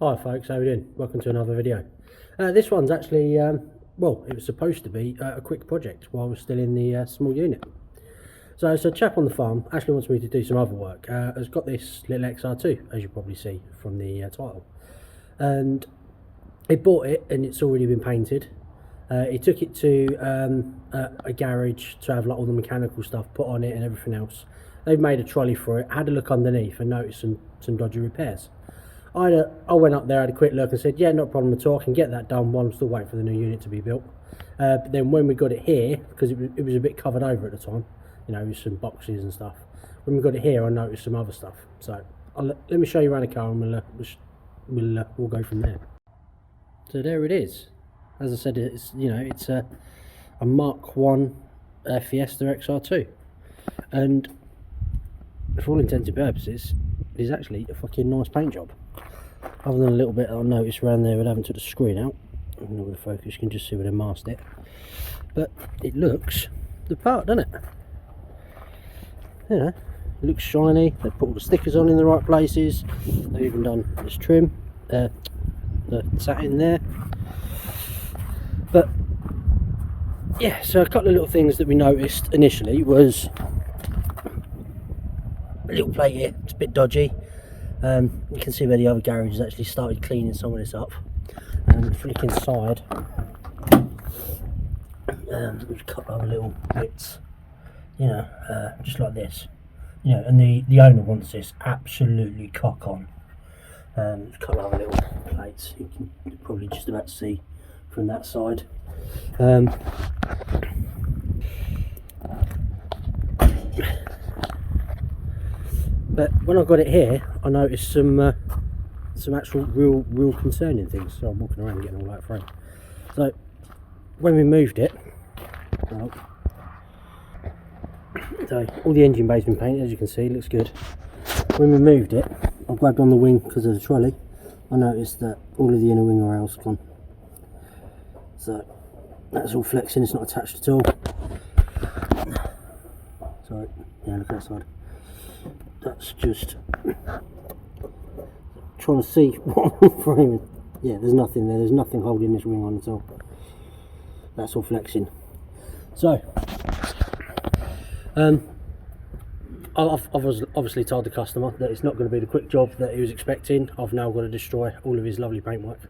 Hi folks, how are you doing? Welcome to another video. This one's actually, well, it was supposed to be a quick project while we're still in the small unit. So it's a chap on the farm, actually wants me to do some other work, has got this little XR2, as you probably see from the title. And he bought it and it's already been painted. He took it to a garage to have like all the mechanical stuff put on it and everything else. They've made a trolley for it, had a look underneath and noticed some dodgy repairs. I went up there, had a quick look and said, yeah, not a problem at all, I can get that done while I'm still waiting for the new unit to be built. But then when we got it here, because it was a bit covered over at the time, you know, with some boxes and stuff. When we got it here, I noticed some other stuff. So let me show you around the car and we'll go from there. So there it is. As I said, it's, you know, it's a MK1 Fiesta XR2, and for all intents and purposes, it is actually a fucking nice paint job. Other than a little bit I noticed around there, but I haven't took the screen out. I'm not going to focus, you can just see where they masked it. But it looks the part, doesn't it? You know, it looks shiny. They've put all the stickers on in the right places. They've even done this trim, the satin there. But yeah, so a couple of little things that we noticed initially was a little plate here, it's a bit dodgy. You can see where the other garage has actually started cleaning some of this up. Flick inside, we've cut other little bits, you know, just like this, you know, and the owner wants this absolutely cock on. We've cut other little plates, you can probably just about see from that side. But when I got it here, I noticed some actual real concerning things. So I'm walking around getting all that frame. So when we moved it, so all the engine bay's been painted, as you can see, looks good. When we moved it, I grabbed on the wing because of the trolley. I noticed that all of the inner wing rail's gone. So that's all flexing, it's not attached at all. So yeah, look at that side. That's just trying to see what I'm framing. Yeah, there's nothing there, there's nothing holding this wing on at all. That's all flexing. So I've obviously told the customer that it's not going to be the quick job that he was expecting. I've now got to destroy all of his lovely paintwork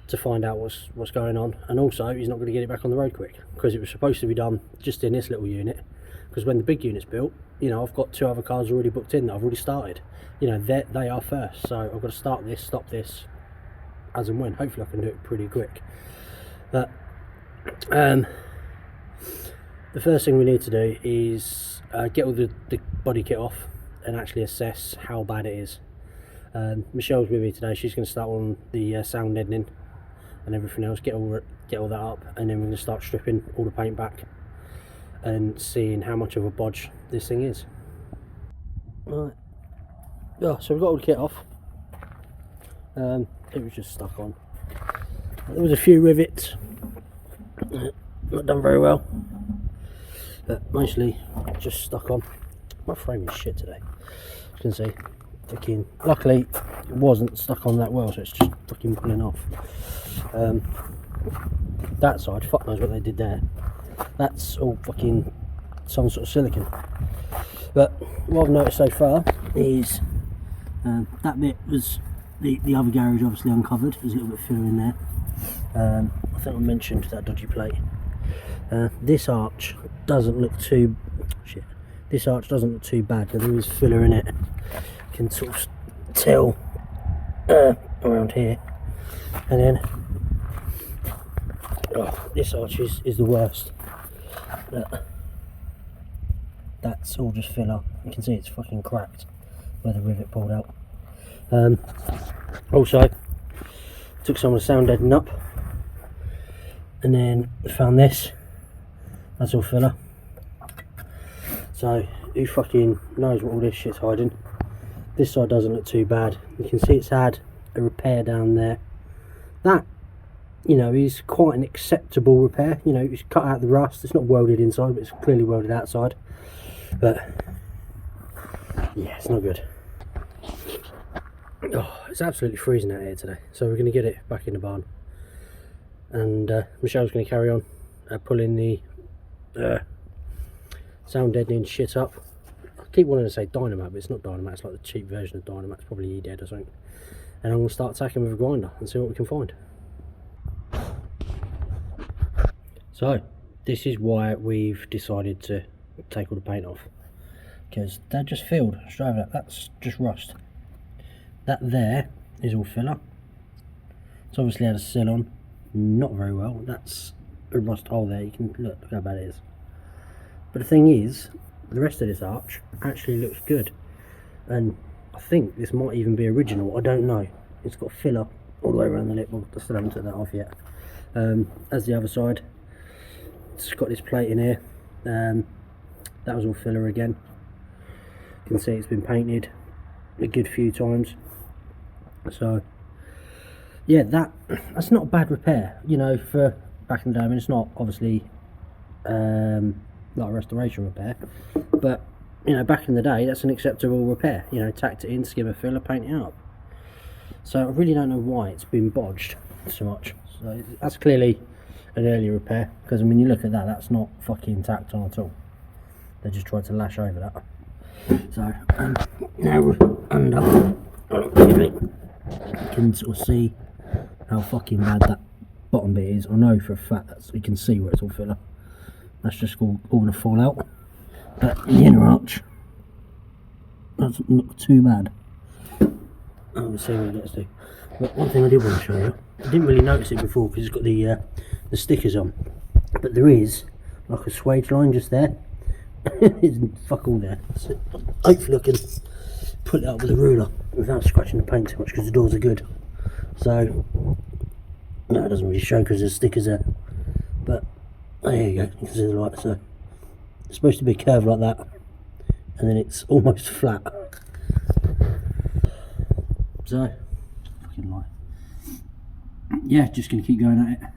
to find out what's going on, and also he's not going to get it back on the road quick because it was supposed to be done just in this little unit. Because when the big unit's built, you know, I've got 2 other cars already booked in that I've already started. You know, they are first, so I've got to start this, stop this, as and when. Hopefully I can do it pretty quick. But the first thing we need to do is get all the body kit off and actually assess how bad it is. Michelle's with me today. She's going to start on the sound deadening and everything else, get all that up, and then we're going to start stripping all the paint back and seeing how much of a bodge this thing is. Right, yeah, so we've got all the kit off. It was just stuck on. There was a few rivets, not done very well, but mostly just stuck on. My frame is shit today, as you can see. Fucking, luckily it wasn't stuck on that well, so it's just fucking pulling off. That side, fuck knows what they did there. That's all fucking some sort of silicone. But what I've noticed so far is that bit was the other garage obviously uncovered. There's a little bit of filler in there. I think I mentioned that dodgy plate. This arch doesn't look too This arch doesn't look too bad, but there is filler in it. You can sort of tell around here. And then this arch is the worst. That's all just filler. You can see it's fucking cracked where the rivet pulled out. Also took some of the sound deadening up, and then found this. That's all filler. So who fucking knows what all this shit's hiding. This side doesn't look too bad. You can see it's had a repair down there. That, you know, is quite an acceptable repair. You know, it's cut out the rust. It's not welded inside, but it's clearly welded outside. But yeah, it's not good. Oh, it's absolutely freezing out here today, so we're going to get it back in the barn, and Michelle's going to carry on pulling the sound deadening shit up. I keep wanting to say dynamite, but it's not dynamite, it's like the cheap version of dynamite. It's probably E-dead or something. And I'm going to start attacking with a grinder and see what we can find. So this is why we've decided to take all the paint off, because that just filled straight over that. That's just rust. That there is all filler. It's obviously had a seal on, not very well. That's a rust hole there. You can look how bad it is. But the thing is, the rest of this arch actually looks good, and I think this might even be original. I don't know. It's got filler all the way around the lip. Well, I still haven't took that off yet. As the other side, it's got this plate in here. That was all filler again. You can see it's been painted a good few times. So yeah, that's not a bad repair, you know, for back in the day. I mean, it's not obviously like a restoration repair, but you know, back in the day, that's an acceptable repair. You know, tacked it in, skim a filler, paint it up. So I really don't know why it's been bodged so much. So that's clearly an early repair, because I mean, you look at that, that's not fucking tacked on at all. They just tried to lash over that. So now we're under. You can sort of see how fucking bad that bottom bit is. I know for a fact that you can see where it's all filler. That's just all going to fall out. But the inner arch doesn't look too bad. We'll see what it gets to. But one thing I did want to show you, I didn't really notice it before because it's got the stickers on, but there is like a swage line just there. It's fuck all there. So hopefully I can pull it up with a ruler without scratching the paint too much, because the doors are good. So no, it doesn't really show because there's stickers there, but there you go, you can see the light. So it's supposed to be curved like that, and then it's almost flat. So fucking light. Yeah, just gonna keep going at it,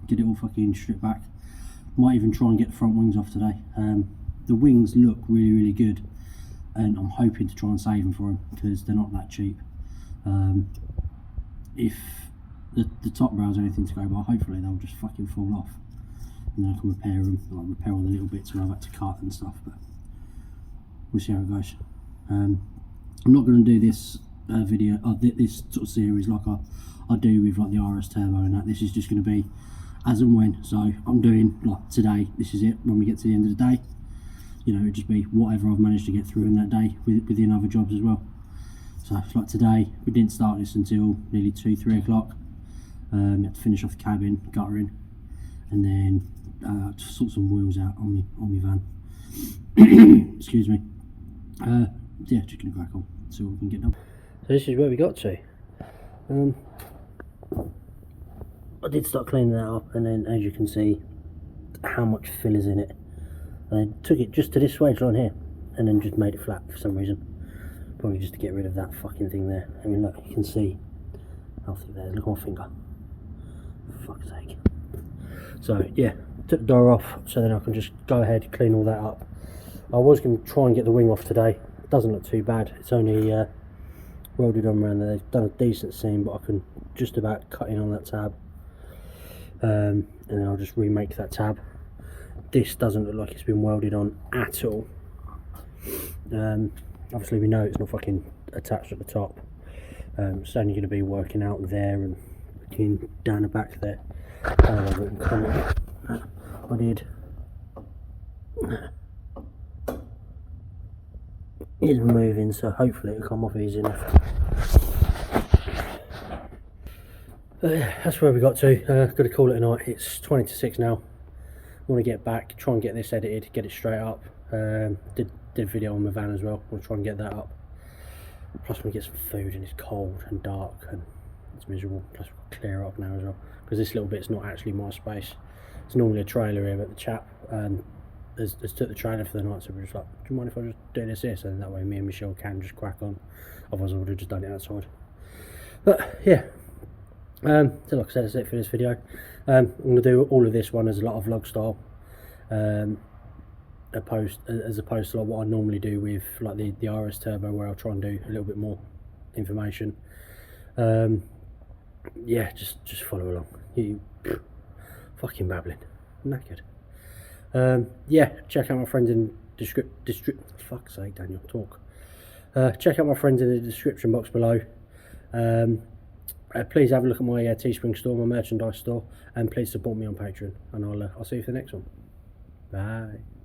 get it all fucking stripped back. Might even try and get the front wings off today. The wings look really good, and I'm hoping to try and save them for them because they're not that cheap. If the top rails are anything to go by, hopefully they'll just fucking fall off, and then I can repair them, like repair all the little bits where I've had to cut and stuff. But we'll see how it goes. I'm not going to do this video, this sort of series like I do with like the RS Turbo and that. This is just going to be as and when. So I'm doing like today, this is it. When we get to the end of the day, you know, it'd just be whatever I've managed to get through in that day within other jobs as well. So it's like today, we didn't start this until nearly 2-3 o'clock. We had to finish off the cabin, guttering, and then sort some wheels out on my van. Excuse me. Yeah, just gonna crack on, see what we can get done. So this is where we got to. I did start cleaning that up, and then as you can see how much filler's in it. I took it just to this swage line here, and then just made it flat for some reason. Probably just to get rid of that fucking thing there. I mean, look, you can see how thick that is. Look at my finger. For fuck's sake. So yeah, took the door off so then I can just go ahead, clean all that up. I was going to try and get the wing off today. It doesn't look too bad. It's only welded on around there. They've done a decent seam, but I can just about cut in on that tab. And then I'll just remake that tab. This doesn't look like it's been welded on at all. Obviously we know it's not fucking attached at the top. It's only going to be working out there and looking down the back there. I did. It's moving, so hopefully it'll come off easy enough. That's where we got to. Got to call it a night. It's 20 to 6 now. I want to get back, try and get this edited, get it straight up. Did a video on my van as well. We'll try and get that up. Plus we get some food, and it's cold and dark and it's miserable. Plus we'll clear up now as well, because this little bit's not actually my space. It's normally a trailer here, but the chap has took the trailer for the night, so we're just like, do you mind if I just do this here? So that way me and Michelle can just crack on. Otherwise I would have just done it outside. But yeah, so like I said, that's it for this video. I'm going to do all of this one as a lot of vlog style, as opposed to like what I normally do with like the RS Turbo, where I'll try and do a little bit more information. Yeah, just follow along. Fucking babbling, knackered. Yeah, check out my friends in fuck's sake, Daniel, talk. Check out my friends in the description box below. Please have a look at my Teespring store, my merchandise store, and please support me on Patreon. And I'll see you for the next one. Bye.